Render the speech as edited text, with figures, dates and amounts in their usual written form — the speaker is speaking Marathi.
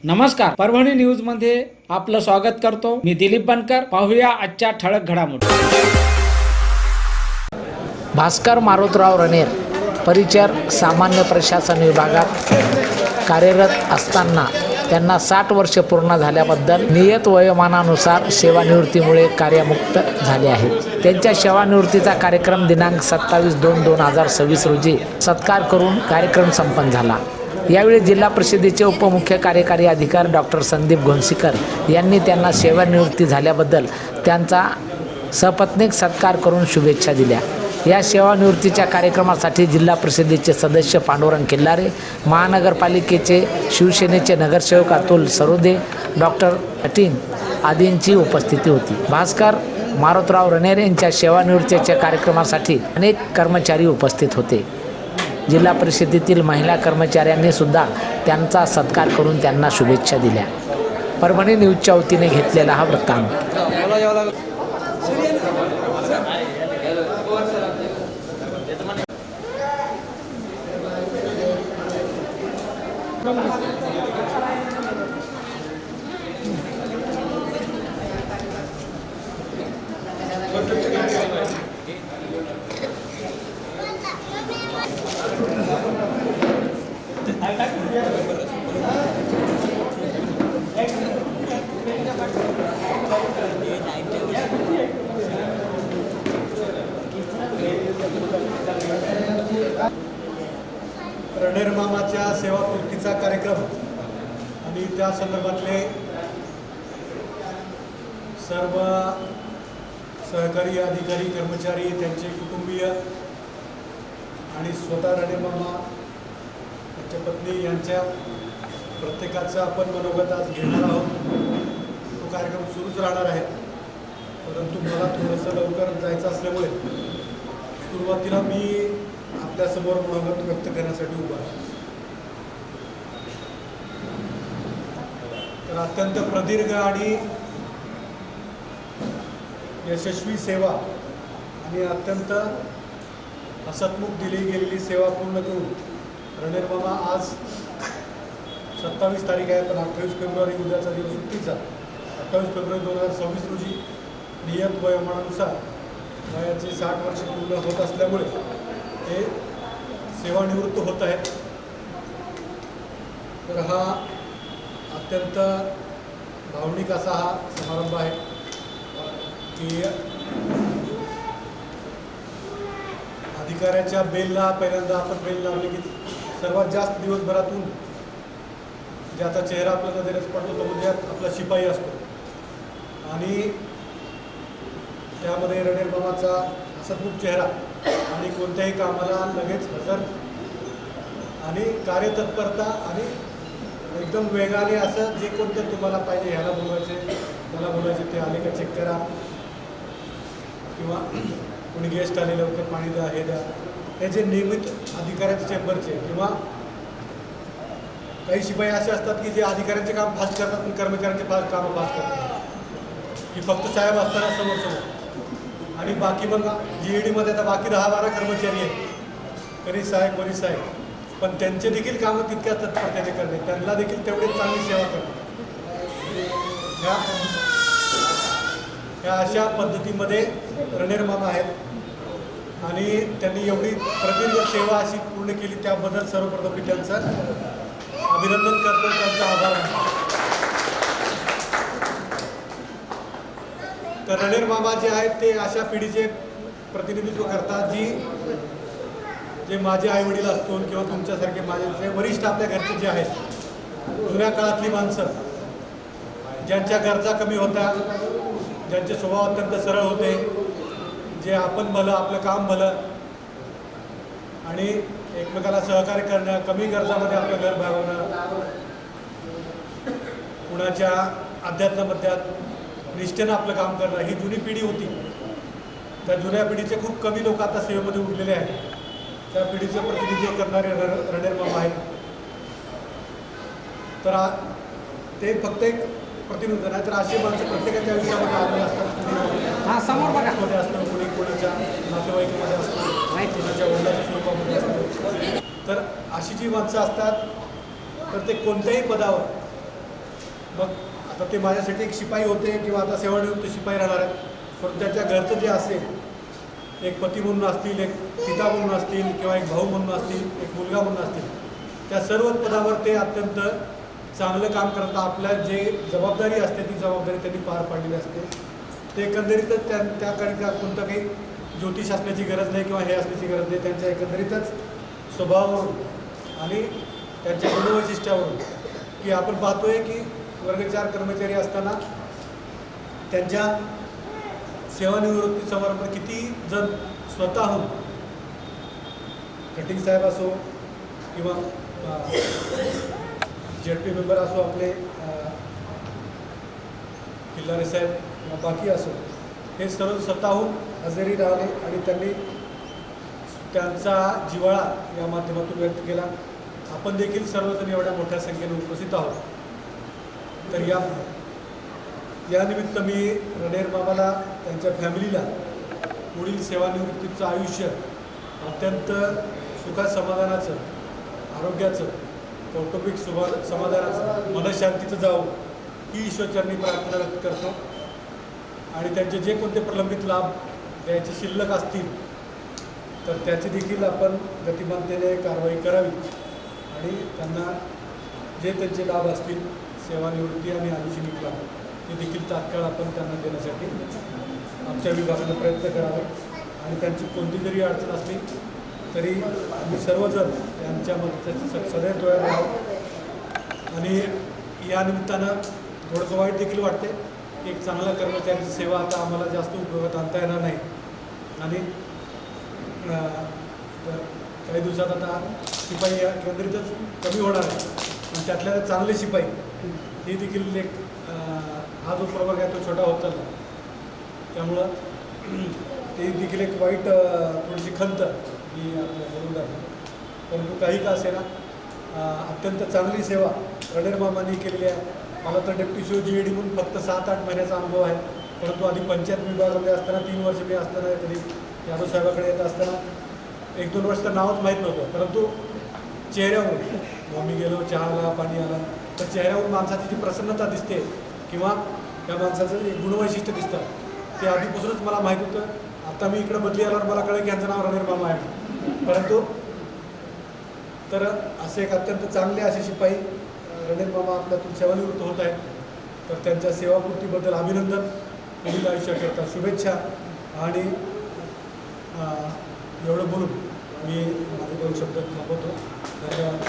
नमस्कार, परभणी न्यूज मध्ये आपलं स्वागत करतो. मी दिलीप बनकर. पाहूया आजच्या ठळक घडामोडी. भास्कर मारुतराव रणेर परिचर सामान्य प्रशासन विभागात कार्यरत असताना त्यांना 60 वर्षे पूर्ण झाल्याबद्दल नियत वयोमानानुसार सेवानिवृत्तीमुळे कार्यमुक्त झाले आहेत. त्यांच्या सेवानिवृत्तीचा कार्यक्रम दिनांक 27/2/2026 रोजी सत्कार करून कार्यक्रम संपन्न झाला. यावेळी जिल्हा परिषदेचे उपमुख्य कार्यकारी अधिकारी डॉक्टर संदीप घोणसीकर यांनी त्यांना सेवानिवृत्ती झाल्याबद्दल त्यांचा सपत्नीक सत्कार करून शुभेच्छा दिल्या. या सेवानिवृत्तीच्या कार्यक्रमासाठी जिल्हा परिषदेचे सदस्य पांडुरंग किल्लारे, महानगरपालिकेचे शिवसेनेचे नगरसेवक अतुल सरोदे, डॉक्टर अटीन आदींची उपस्थिती होती. भास्कर मारुतराव रणेर यांच्या सेवानिवृत्तीच्या कार्यक्रमासाठी अनेक कर्मचारी उपस्थित होते. जिल्हा परिषदेतील महिला कर्मचाऱ्यांनी सुद्धा त्यांचा सत्कार करून त्यांना शुभेच्छा दिल्या. परभणी न्यूजच्या वतीने घेतलेला हा वृत्तांत. रणेर मामाच्या सेवापूर्तीचा कार्यक्रम आणि त्या संदर्भातले सर्व सहकारी अधिकारी कर्मचारी, त्यांचे कुटुंबीय आणि स्वतः रणेर मामा, त्यांच्या पत्नी यांच्या प्रत्येकाचं आपण मनोगत आज घेणार आहोत. तो कार्यक्रम सुरूच राहणार आहे, परंतु मला थोडंसं लवकर जायचं असल्यामुळे सुरुवातीला मी आपल्यासमोर मनोगत व्यक्त करण्यासाठी उभा आहे. तर अत्यंत प्रदीर्घ आणि यशस्वी सेवा आणि अत्यंत हसतमुख दिली गेलेली सेवा पूर्ण करून रणेर मामा आज 27 तारीख आहे, पण 28 फेब्रुवारी उद्याचा दिवस सुट्टीचा 28 फेब्रुवारी 2026 रोजी नियत वयोमानानुसार वयाचे 60 वर्ष पूर्ण होत असल्यामुळे ते सेवानिवृत्त होत आहेत. तर हा अत्यंत भावनिक असा हा समारंभ आहे की अधिकाऱ्याच्या बेलला पहिल्यांदा आपण बेल लावली की सर्वात जास्त दिवसभरातून ज्याचा चेहरा आपल्या नजरेस पडतो तो म्हणजे आपला शिपाई असतो. आणि त्यामध्ये रणेर मामाचा हसतमुख चेहरा आणि कोणत्याही कामाला लगेच हजर आणि कार्यतत्परता आणि एकदम वेगाने असं जे कोणतं तुम्हाला पाहिजे, ह्याला बोलायचे त्याला बोलायचे, ते आले का चेक करा, किंवा कोणी गेस्ट आले लवकर पाणी द्या, हे द्या, हे जे नियमित अधिकाऱ्याचे चेंबरचे किंवा काही शिपाई असे असतात की जे अधिकाऱ्यांचे काम फास्ट करतात पण कर्मचाऱ्यांचे कामं फास्ट करतात, की फक्त साहेब असताना समोर आणि बाकी मग GEDमध्ये आता बाकी 10-12 कर्मचारी आहेत, कधी साहेब कोणी साहेब, पण त्यांचे देखील कामं तितक्या तत्परतेने करणे, त्यांना देखील तेवढीच चांगली सेवा करणे, ह्या अशा पद्धतीमध्ये रणेर मामा आहेत. आणि त्यांनी एवढी प्रदीर्घ सेवा अशी पूर्ण केली, त्याबद्दल सर्वप्रथम मी त्यांचं अभिनंदन करतो, त्यांचा आभार मानतो. तर रणेर मामा जे आहेत ते अशा पिढीचे प्रतिनिधित्व करतात जे माझे आईवडील असतो किंवा तुमच्यासारखे माझे जे वरिष्ठ आपल्या घरचे जे आहेत, जुन्या काळातली माणसं ज्यांच्या गरजा कमी होत्या, ज्यांचे स्वभाव अत्यंत सरळ होते, जे आपण भलं आपलं काम भलं आणि एकमेकाला सहकार्य करणं, कमी गरजामध्ये आपलं घर भागवणं, कुणाच्या अध्यात्मामध्ये निष्ठेनं आपलं काम करणं, ही जुनी पिढी होती. त्या जुन्या पिढीचे खूप कमी लोक आता सेवेमध्ये उरलेले आहेत. त्या पिढीचं प्रतिनिधित्व करणारे रणेर मामा आहेत. तर ते फक्त एक प्रतिनिधित्व नाही, तर असे माणसं प्रत्येकाच्या आयुष्यामध्ये आलेले असतात. मध्ये असतं, कोणी कोणाच्या नातेवाईकामध्ये असतं, कोणाच्या वडिलांच्या स्वरूपामध्ये असतं. तर अशी जी माणसं असतात तर ते कोणत्याही पदावर मग आता ते माझ्यासाठी एक शिपाई होते किंवा आता सेवानिवृत्त शिपाई राहणार आहेत, पण त्याच्या घरचं जे असेल एक पती म्हणून असतील, एक पिता म्हणून असतील किंवा एक भाऊ म्हणून असतील, एक मुलगा म्हणून असतील, त्या सर्व पदावर ते अत्यंत चांगलं काम करतात. आपल्या जे जबाबदारी असते ती जबाबदारी त्यांनी पार पाडलेली असते. ते एकंदरीतच त्याकरिता कोणतं काही ज्योतिष असण्याची गरज नाही किंवा हे असण्याची गरज नाही. त्यांच्या एकंदरीतच स्वभावावरून आणि त्यांच्या गुणवैशिष्ट्यावरून की आपण पाहतोय की वर्ग 4 कर्मचारी असताना त्यांच्या सेवानिवृत्ती समारंभात किती जण स्वतःहून कटिंग साहेब असो किंवा ZP मेंबर असो, आपले किल्लारे साहेब किंवा बाकी असो, हे सर्व स्वतःहून हजेरी राहिले आणि त्यांनी त्यांचा जिव्हाळा या माध्यमातून व्यक्त केला. आपण देखील सर्वजण एवढ्या मोठ्या संख्येने उपस्थित आहोत. तर या निमित्त मी रणेर मामाला, त्यांच्या फॅमिलीला पुढील सेवानिवृत्तीचं आयुष्य अत्यंत सुखात समाधानाचं, आरोग्याचं, कौटुंबिक समाधानाचं, मनशांतीचं जावं ही ईश्वरचरणी प्रार्थना व्यक्त करतो. आणि त्यांचे जे कोणते प्रलंबित लाभ द्यायचे शिल्लक असतील तर त्याची देखील आपण गतिमानतेने कारवाई करावी आणि त्यांना जे त्यांचे लाभ असतील, सेवानिवृत्ती आणि अनुषंगिक लाभ, ते देखील तात्काळ आपण त्यांना देण्यासाठी आमच्या विभागाने प्रयत्न करावे. आणि त्यांची कोणती जरी अडचण असली तरी आम्ही सर्वजण यांच्या मदतीसाठी सदैव तयार आहोत. आणि या निमित्तानं थोडंसं वाईट देखील वाटते की एक चांगला कर्मचाऱ्याची सेवा आता आम्हाला जास्त उपयोगात आणता येणार नाही. आणि तर काही दिवसात आता शिपाई या केंद्रीतच कमी होणार आहे आणि त्यातल्या चांगले शिपाई हे देखील एक हा जो प्रभाग आहे तो छोटा होत चालला. त्यामुळं ते देखील एक वाईट थोडीशी खंत ही आपल्या बोलून जाते. परंतु काही का असेना अत्यंत चांगली सेवा रणेर मामांनी केलेली आहे. मला तर डेप्टी CO GAD म्हणून फक्त 7-8 महिन्याचा अनुभव आहे, परंतु आधी पंचायत विभागामध्ये असताना 3 वर्ष मी असताना कधी यादव साहेबाकडे येत असताना 1-2 वर्ष तर नावच माहीत नव्हतं, परंतु चेहऱ्यावरून मी गेलो, चहाला पाणी आला तर चेहऱ्यावरून माणसाची जी प्रसन्नता दिसते किंवा त्या माणसाचं एक गुणवैशिष्ट्य दिसतं ते आधीपासूनच मला माहीत होतं. आता मी इकडं बदली आल्यावर मला कळलं की यांचं नाव रणेर मामा आहे. परंतु तर असे एक अत्यंत चांगले असे शिपाई रणेर मामा आपल्यातून सेवानिवृत्त होत आहेत. तर त्यांच्या सेवापूर्तीबद्दल अभिनंदन, पुढील आयुष्याकरता शुभेच्छा. आणि एवढं बोलून मी माझे 2 शब्द थांबवतो. धन्यवाद.